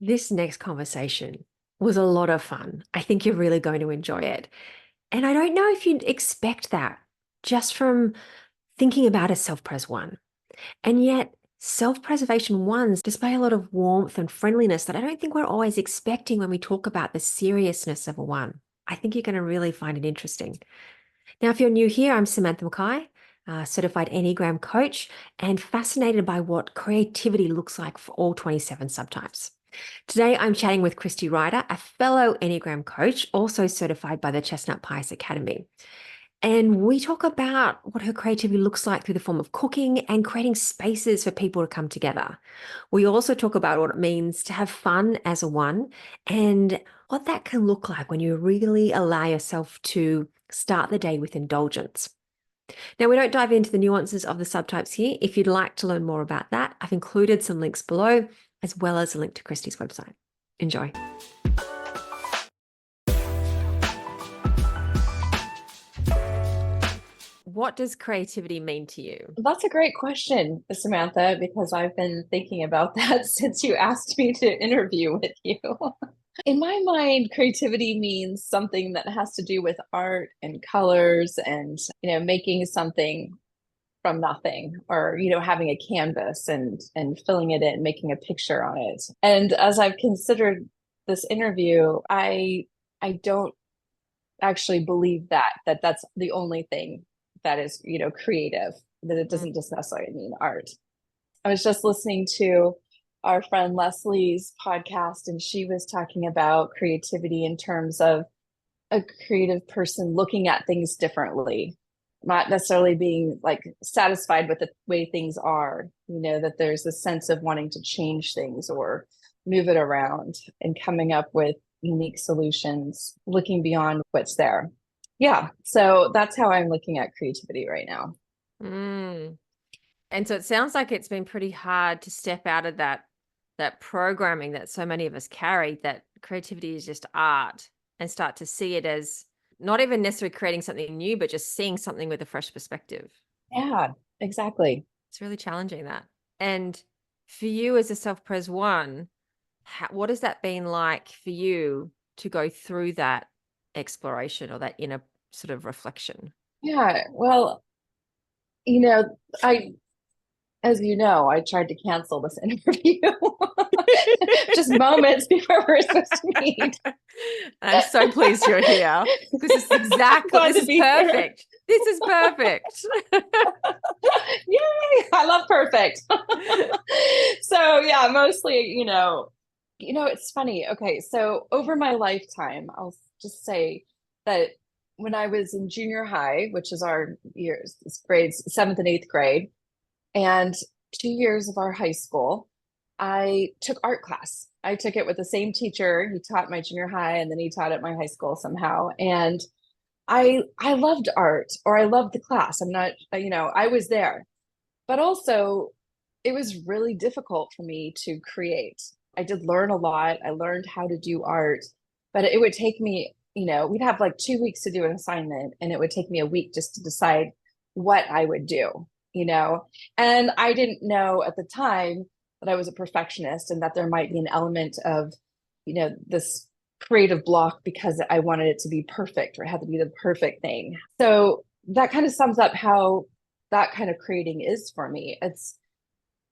This next conversation was a lot of fun. I think you're really going to enjoy it. And I don't know if you'd expect that just from thinking about a self-pres one. And yet, self-preservation ones display a lot of warmth and friendliness that I don't think we're always expecting when we talk about the seriousness of a one. I think you're going to really find it interesting. Now, if you're new here, I'm Samantha Mackay, certified Enneagram coach, and fascinated by what creativity looks like for all 27 subtypes. Today, I'm chatting with Kristi Rider, a fellow Enneagram coach, also certified by the Chestnut Paes Academy. And we talk about what her creativity looks like through the form of cooking and creating spaces for people to come together. We also talk about what it means to have fun as a one and what that can look like when you really allow yourself to start the day with indulgence. Now, we don't dive into the nuances of the subtypes here. If you'd like to learn more about that, I've included some links below, as well as a link to Kristi's website. Enjoy. What does creativity mean to you? That's a great question, Samantha, because I've been thinking about that since you asked me to interview with you. In my mind, creativity means something that has to do with art and colors and, making something from nothing or, having a canvas and filling it in, making a picture on it. And as I've considered this interview, I don't actually believe that that's the only thing that is, creative, that it doesn't just necessarily mean art. I was just listening to our friend Leslie's podcast, and she was talking about creativity in terms of a creative person looking at things differently, not necessarily being like satisfied with the way things are, that there's a sense of wanting to change things or move it around and coming up with unique solutions, looking beyond what's there. Yeah. So that's how I'm looking at creativity right now. Mm. And so it sounds like it's been pretty hard to step out of that programming that so many of us carry, that creativity is just art, and start to see it as not even necessarily creating something new, but just seeing something with a fresh perspective. Yeah, exactly. It's really challenging that. And for you as a self-pres one, what has that been like for you to go through that exploration or that inner sort of reflection? Yeah. Well, you know, I as you know, I tried to cancel this interview just moments before we were supposed to meet. I'm so pleased you're here because it's exactly, Glad this to is be here. perfect. This is perfect. Yay! I love perfect. So yeah, mostly, it's funny. Okay, so over my lifetime, I'll just say that when I was in junior high, which is our years, it's grades seventh and eighth grade, and 2 years of our high school, I took art class. I took it with the same teacher. He taught my junior high and then he taught at my high school somehow. And I loved art, or I loved the class. I'm not, I was there. But also it was really difficult for me to create. I did learn a lot. I learned how to do art, but it would take me, we'd have like 2 weeks to do an assignment, and it would take me a week just to decide what I would do, you know? And I didn't know at the time that I was a perfectionist and that there might be an element of, this creative block because I wanted it to be perfect, or it had to be the perfect thing. So that kind of sums up how that kind of creating is for me. It's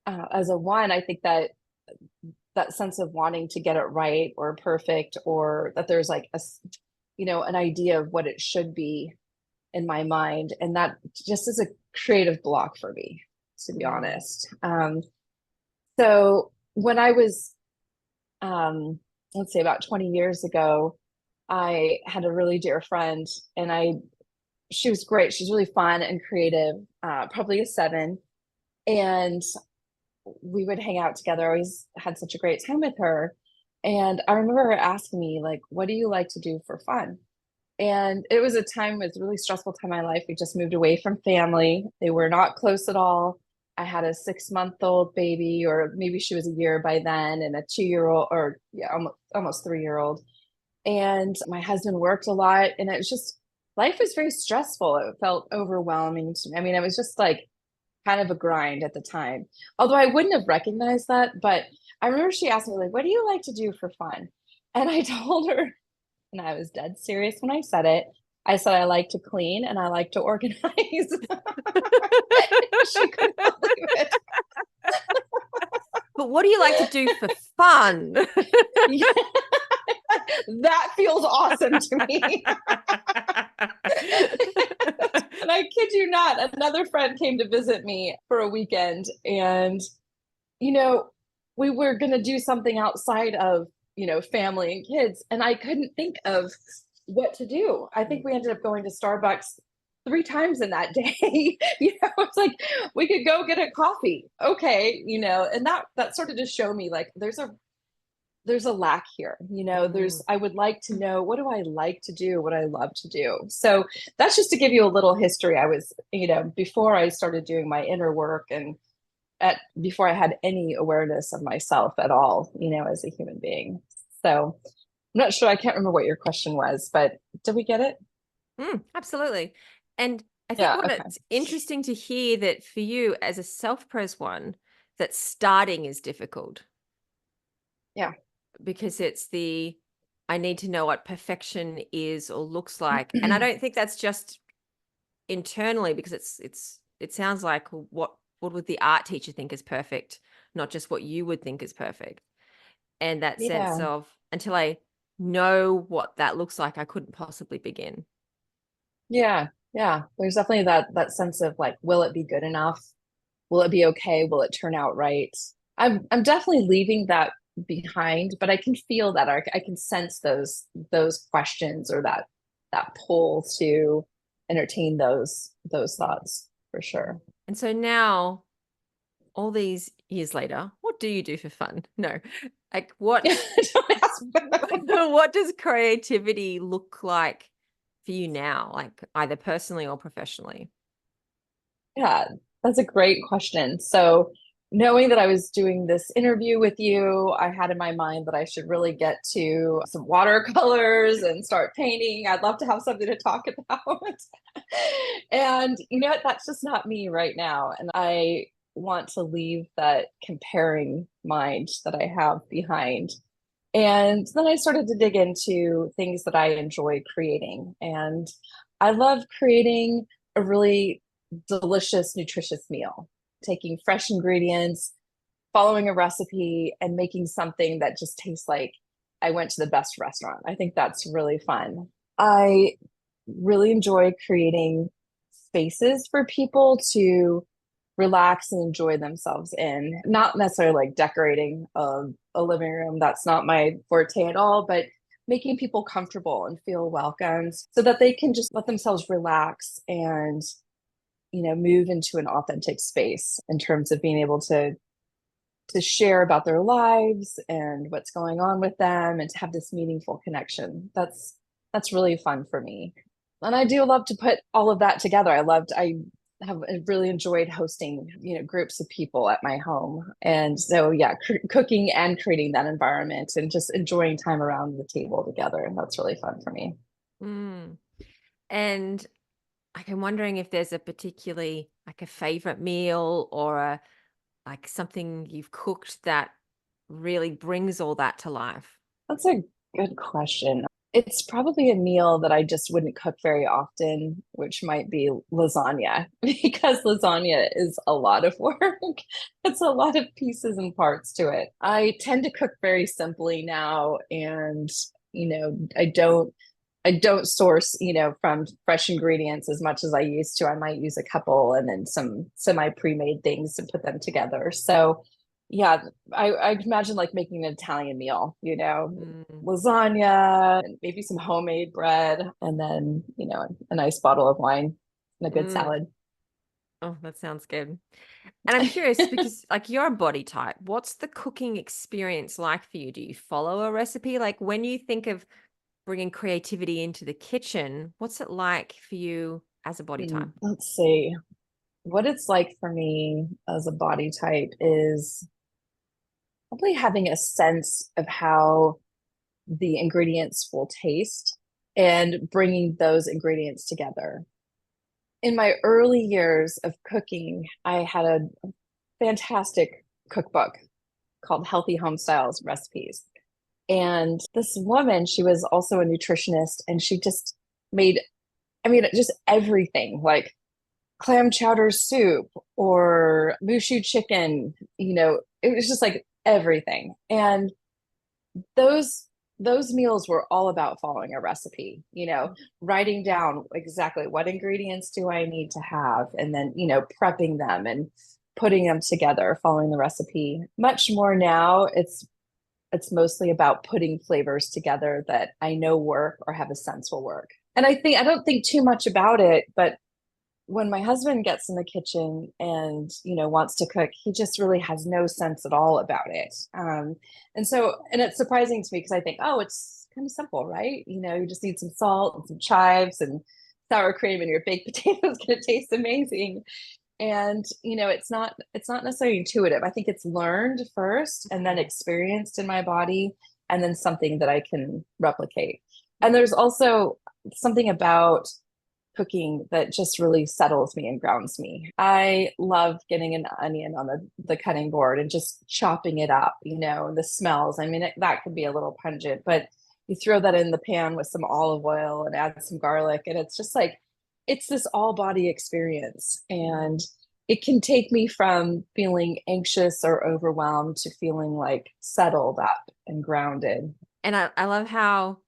as a one, I think that that sense of wanting to get it right or perfect, or that there's like an idea of what it should be in my mind, and that just is a creative block for me, to be Mm. honest. So when I was, let's say about 20 years ago, I had a really dear friend, and she was great. She's really fun and creative, probably a seven. And we would hang out together. I always had such a great time with her. And I remember her asking me, like, what do you like to do for fun? And it was a time, it was a really stressful time in my life. We just moved away from family. They were not close at all. I had a 6-month-old baby, or maybe she was a year by then, and a 2-year-old, or yeah, almost 3-year-old. And my husband worked a lot, and it was just, life was very stressful. It felt overwhelming to me. I mean, it was just like kind of a grind at the time. Although I wouldn't have recognized that, but I remember she asked me, like, what do you like to do for fun? And I told her, and I was dead serious when I said it. I said, I like to clean and I like to organize. She couldn't believe it. But what do you like to do for fun? Yeah. That feels awesome to me. And I kid you not, another friend came to visit me for a weekend, and you know, we were going to do something outside of, family and kids, and I couldn't think of what to do. I think we ended up going to Starbucks 3 times in that day. It's like we could go get a coffee. Okay, and that sort of just showed me like there's a lack here. I would like to know, what do I like to do, what I love to do. So that's just to give you a little history. I was, before I started doing my inner work, and before I had any awareness of myself at all, as a human being. So I'm not sure, I can't remember what your question was, but did we get it? Absolutely. And I think Yeah. what Okay. it's interesting to hear that for you as a self-pres one, that starting is difficult. Yeah. Because it's I need to know what perfection is or looks like. And I don't think that's just internally, because it sounds like what would the art teacher think is perfect, not just what you would think is perfect. And that sense Yeah. of, until I know what that looks like, I couldn't possibly begin. Yeah. Yeah. There's definitely that sense of like, will it be good enough? Will it be okay? Will it turn out right? I'm definitely leaving that behind, but I can feel that, I can sense those questions, or that pull to entertain those thoughts for sure. And so now, all these years later, what do you do for fun? No, like what Don't ask. what does creativity look like for you now, like either personally or professionally? Yeah, that's a great question. So, knowing that I was doing this interview with you, I had in my mind that I should really get to some watercolors and start painting. I'd love to have something to talk about. And you know what? That's just not me right now. And I want to leave that comparing mind that I have behind. And then I started to dig into things that I enjoy creating. And I love creating a really delicious, nutritious meal, taking fresh ingredients, following a recipe, and making something that just tastes like I went to the best restaurant. I think that's really fun. I really enjoy creating spaces for people to relax and enjoy themselves in, not necessarily like decorating a living room. That's not my forte at all, but making people comfortable and feel welcomed so that they can just let themselves relax and move into an authentic space in terms of being able to share about their lives and what's going on with them, and to have this meaningful connection. That's really fun for me. And I do love to put all of that together. I have really enjoyed hosting, groups of people at my home. And so, yeah, cooking and creating that environment and just enjoying time around the table together. That's really fun for me. Mm. And like, I'm wondering if there's a particularly like a favorite meal or like something you've cooked that really brings all that to life. That's a good question. It's probably a meal that I just wouldn't cook very often, which might be lasagna, because lasagna is a lot of work. It's a lot of pieces and parts to it. I tend to cook very simply now, and I don't source, from fresh ingredients as much as I used to. I might use a couple and then some semi pre-made things to put them together. So yeah, I imagine like making an Italian meal, Mm. lasagna and maybe some homemade bread, and then, a nice bottle of wine and a good Mm. salad. Oh, that sounds good. And I'm curious because like you're a body type. What's the cooking experience like for you? Do you follow a recipe? Like when you think of bringing creativity into the kitchen, what's it like for you as a body type? Let's see. What it's like for me as a body type is probably having a sense of how the ingredients will taste and bringing those ingredients together in my early years of cooking, I had a fantastic cookbook called Healthy Home Styles Recipes. And this woman, she was also a nutritionist, and she just made, I mean, just everything like clam chowder soup or mushu chicken, it was just like everything. And those those meals were all about following a recipe, writing down exactly what ingredients do I need to have, and then, prepping them and putting them together, following the recipe. Much more now, it's mostly about putting flavors together that I know work or have a sense will work. And I don't think too much about it, but when my husband gets in the kitchen and wants to cook, he just really has no sense at all about it. And it's surprising to me because I think, oh, it's kind of simple, right? You just need some salt and some chives and sour cream, and your baked potato is going to taste amazing. And it's not necessarily intuitive. I think it's learned first and then experienced in my body, and then something that I can replicate. And there's also something about cooking that just really settles me and grounds me. I love getting an onion on the cutting board and just chopping it up, the smells. I mean, that can be a little pungent, but you throw that in the pan with some olive oil and add some garlic, and it's just like, it's this all body experience. And it can take me from feeling anxious or overwhelmed to feeling like settled up and grounded. And I love how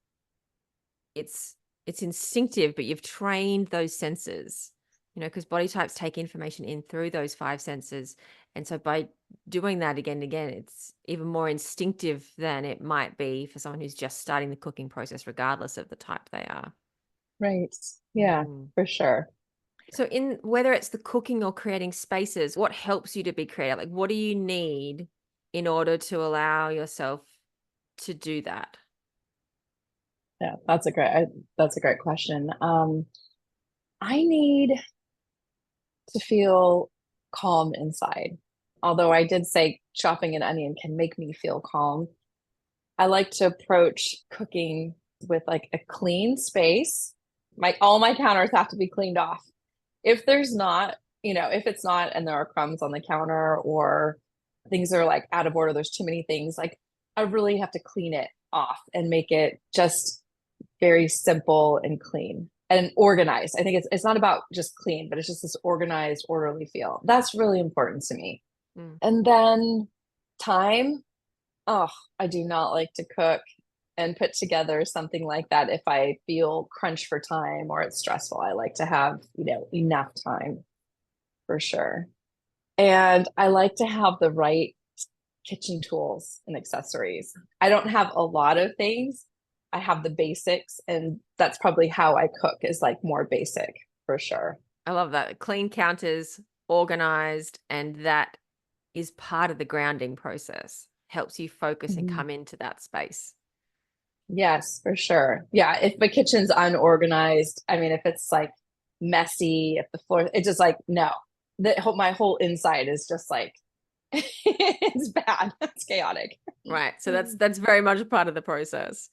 it's instinctive, but you've trained those senses, because body types take information in through those five senses. And so by doing that again and again, it's even more instinctive than it might be for someone who's just starting the cooking process, regardless of the type they are. Right. Yeah, for sure. So in whether it's the cooking or creating spaces, what helps you to be creative? Like, what do you need in order to allow yourself to do that? Yeah, that's a great question. I need to feel calm inside. Although I did say chopping an onion can make me feel calm, I like to approach cooking with like a clean space. All my counters have to be cleaned off. If there's not, if it's not and there are crumbs on the counter or things are like out of order, there's too many things, like I really have to clean it off and make it just very simple and clean and organized. I think it's not about just clean, but it's just this organized, orderly feel. That's really important to me. And then time. Oh, I do not like to cook and put together something like that if I feel crunched for time or it's stressful. I like to have, enough time for sure. And I like to have the right kitchen tools and accessories. I don't have a lot of things. I have the basics, and that's probably how I cook, is like more basic for sure. I love that. Clean counters, organized, and that is part of the grounding process. Helps you focus and come into that space. Yes, for sure. Yeah, if the kitchen's unorganized, I mean, if it's like messy, if the floor, it's just like, no, my whole inside is just like, it's bad. It's chaotic. Right. So that's very much a part of the process.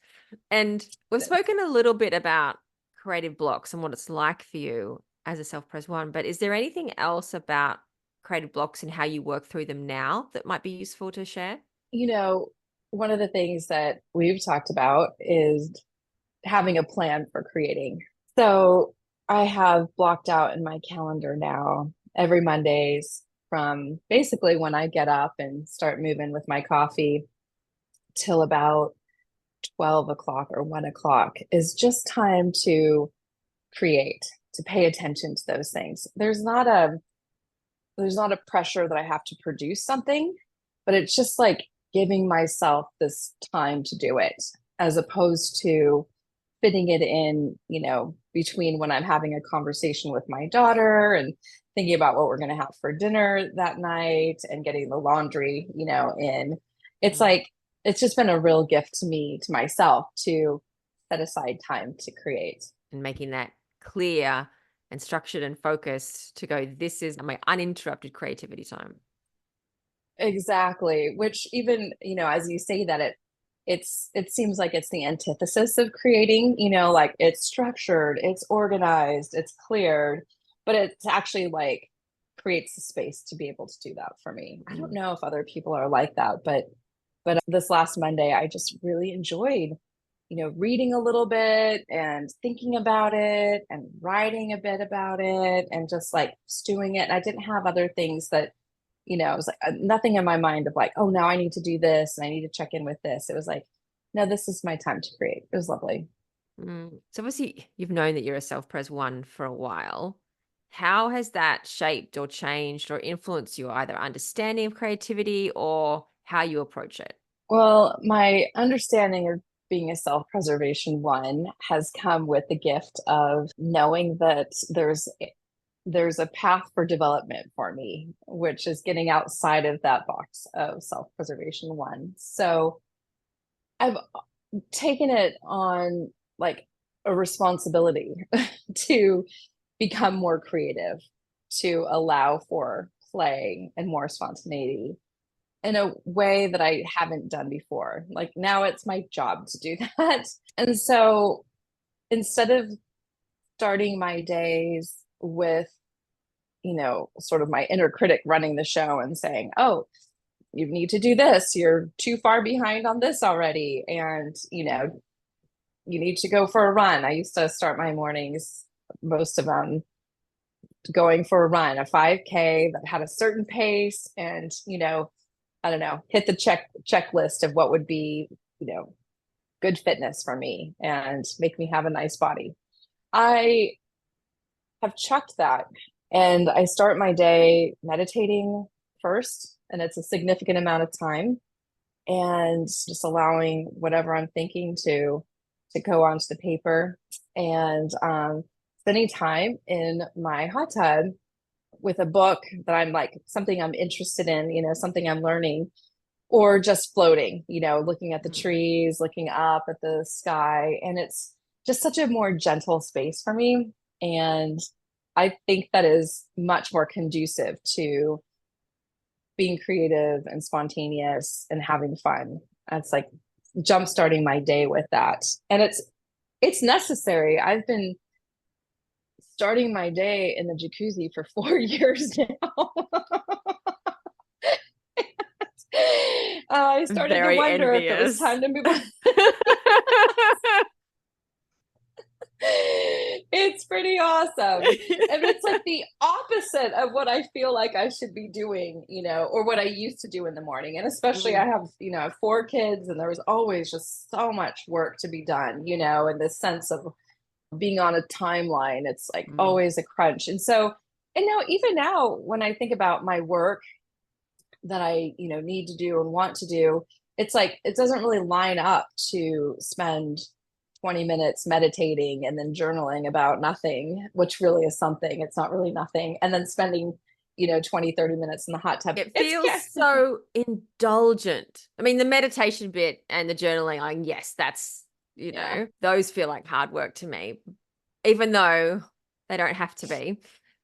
And we've spoken a little bit about creative blocks and what it's like for you as a self-pres one, but is there anything else about creative blocks and how you work through them now that might be useful to share? One of the things that we've talked about is having a plan for creating. So I have blocked out in my calendar now every Mondays, from basically when I get up and start moving with my coffee till about 12 o'clock or 1 o'clock, is just time to create, to pay attention to those things. There's not a pressure that I have to produce something, but it's just like giving myself this time to do it, as opposed to fitting it in, between when I'm having a conversation with my daughter and thinking about what we're going to have for dinner that night and getting the laundry, in. It's like, it's just been a real gift to me, to myself, to set aside time to create. And making that clear and structured and focused to go, this is my uninterrupted creativity time. Exactly. Which even, as you say that, it seems like it's the antithesis of creating, like it's structured, it's organized, it's cleared. but it's actually like creates the space to be able to do that for me. I don't know if other people are like that, but this last Monday, I just really enjoyed, reading a little bit and thinking about it and writing a bit about it and just like stewing it. And I didn't have other things that, it was like nothing in my mind of like, oh, now I need to do this and I need to check in with this. It was like, no, this is my time to create. It was lovely. So obviously you've known that you're a self-pres one for a while. How has that shaped or changed or influenced your either understanding of creativity or how you approach it? Well, my understanding of being a self-preservation one has come with the gift of knowing that there's a path for development for me, which is getting outside of that box of self-preservation one. So I've taken it on like a responsibility to become more creative, to allow for play and more spontaneity in a way that I haven't done before. Like now it's my job to do that. And so instead of starting my days with, sort of my inner critic running the show and saying, oh, you need to do this. You're too far behind on this already. And, you need to go for a run. I used to start my mornings, most of them, going for a run, a 5K that had a certain pace and, I don't know, hit the checklist of what would be, good fitness for me and make me have a nice body. I have chucked that and I start my day meditating first, and it's a significant amount of time, and just allowing whatever I'm thinking to go onto the paper, and spending time in my hot tub with a book that I'm like something I'm interested in, something I'm learning, or just floating, looking at the trees, looking up at the sky. And it's just such a more gentle space for me. And I think that is much more conducive to being creative and spontaneous and having fun. It's like jump starting my day with that. And it's necessary. I've been starting my day in the jacuzzi for 4 years now. I started to wonder if it was time to move on. It's pretty awesome. And it's like the opposite of what I feel like I should be doing, or what I used to do in the morning. And especially I have, I have 4 kids, and there was always just so much work to be done, and this sense of being on a timeline. It's like always a crunch. And so, and now, even now, when I think about my work that I, need to do and want to do, it's like, it doesn't really line up to spend 20 minutes meditating and then journaling about nothing, which really is something. It's not really nothing. And then spending, 20, 30 minutes in the hot tub. It feels so indulgent. I mean, the meditation bit and the journaling, yes, that's, those feel like hard work to me, even though they don't have to be.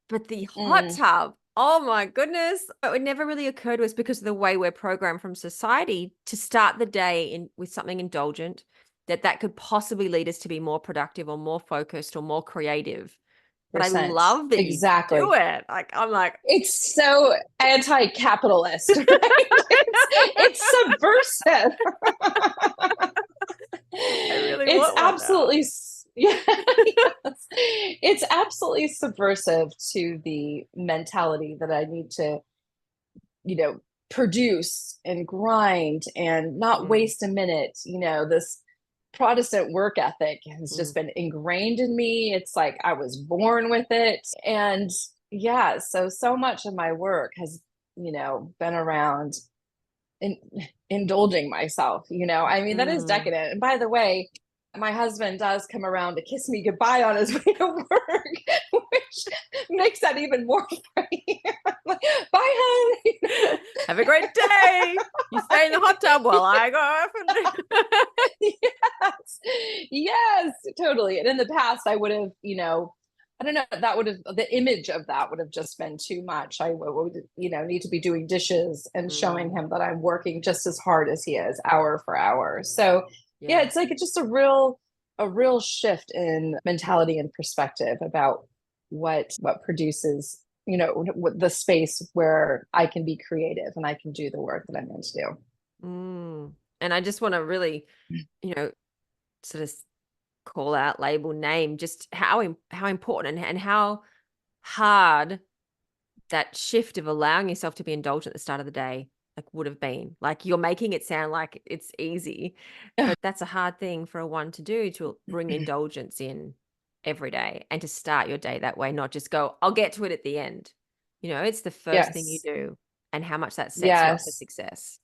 But the hot tub, oh my goodness, it never really occurred to us because of the way we're programmed from society to start the day with something indulgent, that could possibly lead us to be more productive or more focused or more creative. But I love that you do it. Like, I'm like, it's so anti-capitalist, right? it's subversive. It's absolutely yes. It's absolutely subversive to the mentality that I need to, produce and grind and not waste a minute. This Protestant work ethic has just been ingrained in me. It's like I was born with it. And yeah, so much of my work has, been around indulging myself, I mean, that is decadent. And by the way, my husband does come around to kiss me goodbye on his way to work, which makes that even more funny. Like, bye, honey. Have a great day. You stay in the hot tub while I go off. Yes, totally. And in the past, I would have, I don't know, the image of that would have just been too much. I would, need to be doing dishes and showing him that I'm working just as hard as he is, hour for hour. So yeah, it's like, it's just a real shift in mentality and perspective about what produces, the space where I can be creative and I can do the work that I'm meant to do. And I just want to really, sort of call out, label, name just how important and how hard that shift of allowing yourself to be indulgent at the start of the day would have been. You're making it sound like it's easy, but that's a hard thing for a one to do, to bring indulgence in every day and to start your day that way, not just go, I'll get to it at the end. It's the first thing you Yes. do, and how much that sets you up for Yes. success.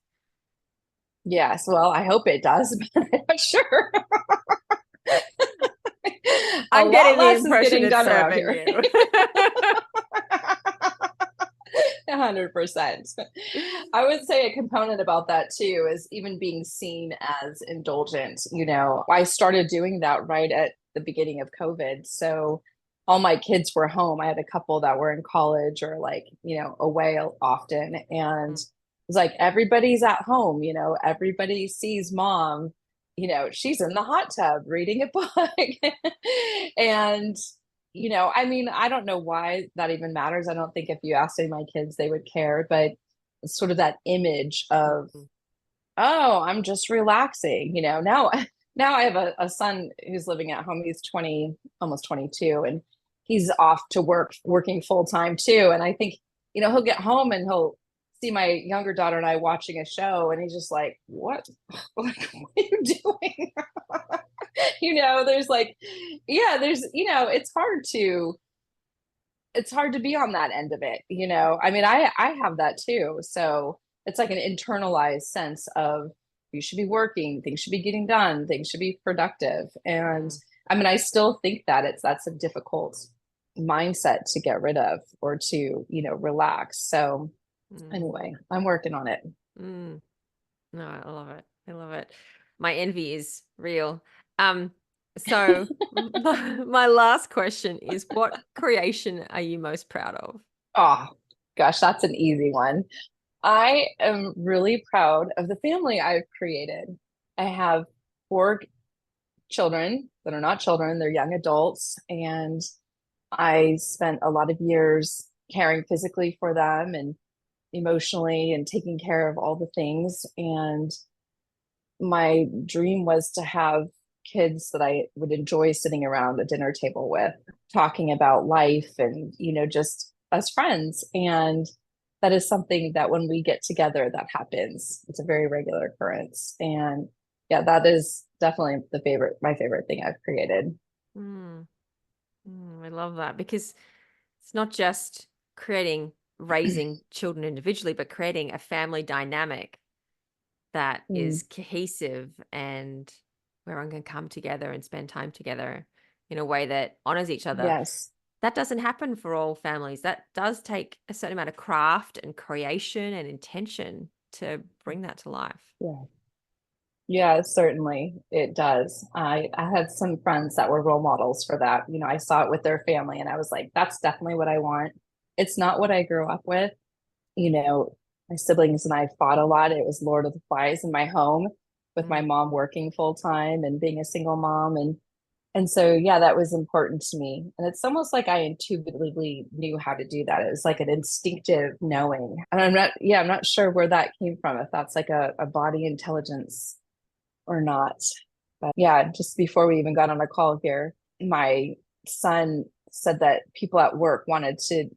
Yes. Well, I hope it does, but I'm not sure. I'm A getting lot the less is impression getting it's done around serving here. you. 100%. I would say a component about that too is even being seen as indulgent. I started doing that right at the beginning of COVID. So all my kids were home. I had a couple that were in college or away often. And it was like, everybody's at home, everybody sees mom, she's in the hot tub reading a book. And I mean, I don't know why that even matters. I don't think if you asked any of my kids, they would care, but it's sort of that image of, oh, I'm just relaxing. Now I have a son who's living at home. He's 20, almost 22, and he's off to working full time too. And I think, he'll get home and he'll see my younger daughter and I watching a show, and he's just like, what? What are you doing? There's it's hard to be on that end of it. I mean, I have that too. So it's like an internalized sense of, you should be working, things should be getting done, things should be productive. And I mean, I still think that that's a difficult mindset to get rid of or to, relax. So anyway, I'm working on it. No, I love it. I love it. My envy is real. So my last question is, what creation are you most proud of? Oh, gosh, that's an easy one. I am really proud of the family I've created. I have 4 children that are not children, they're young adults. And I spent a lot of years caring physically for them and emotionally and taking care of all the things. And my dream was to have kids that I would enjoy sitting around a dinner table with, talking about life and, just as friends. And that is something that when we get together, that happens. It's a very regular occurrence. And yeah, that is definitely my favorite thing I've created. I love that, because it's not just raising children individually, but creating a family dynamic that is cohesive and where everyone can come together and spend time together in a way that honors each other. Yes. That doesn't happen for all families. That does take a certain amount of craft and creation and intention to bring that to life. Yeah. Yeah, certainly it does. I had some friends that were role models for that. I saw it with their family and I was like, that's definitely what I want. It's not what I grew up with. My siblings and I fought a lot. It was Lord of the Flies in my home with my mom working full time and being a single mom. And so, yeah, that was important to me. And it's almost like I intuitively knew how to do that. It was like an instinctive knowing. And I'm not sure where that came from, if that's like a body intelligence or not. But yeah, just before we even got on a call here, my son said that people at work wanted to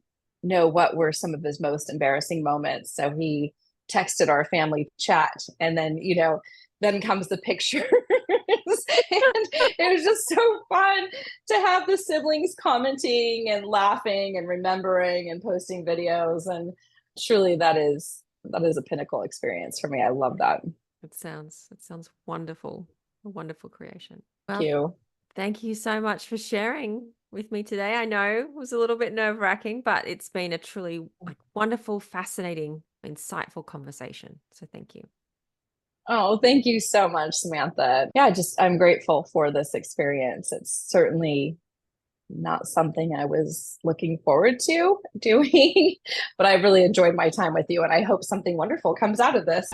know what were some of his most embarrassing moments. So he texted our family chat, and then comes the pictures. And it was just so fun to have the siblings commenting and laughing and remembering and posting videos. And truly that is a pinnacle experience for me. I love that. It sounds wonderful. A wonderful creation. Thank you. Thank you so much for sharing with me today. I know it was a little bit nerve-wracking, but it's been a truly wonderful, fascinating, insightful conversation. So thank you. Oh, thank you so much, Samantha. Yeah, I'm grateful for this experience. It's certainly not something I was looking forward to doing, but I really enjoyed my time with you, and I hope something wonderful comes out of this.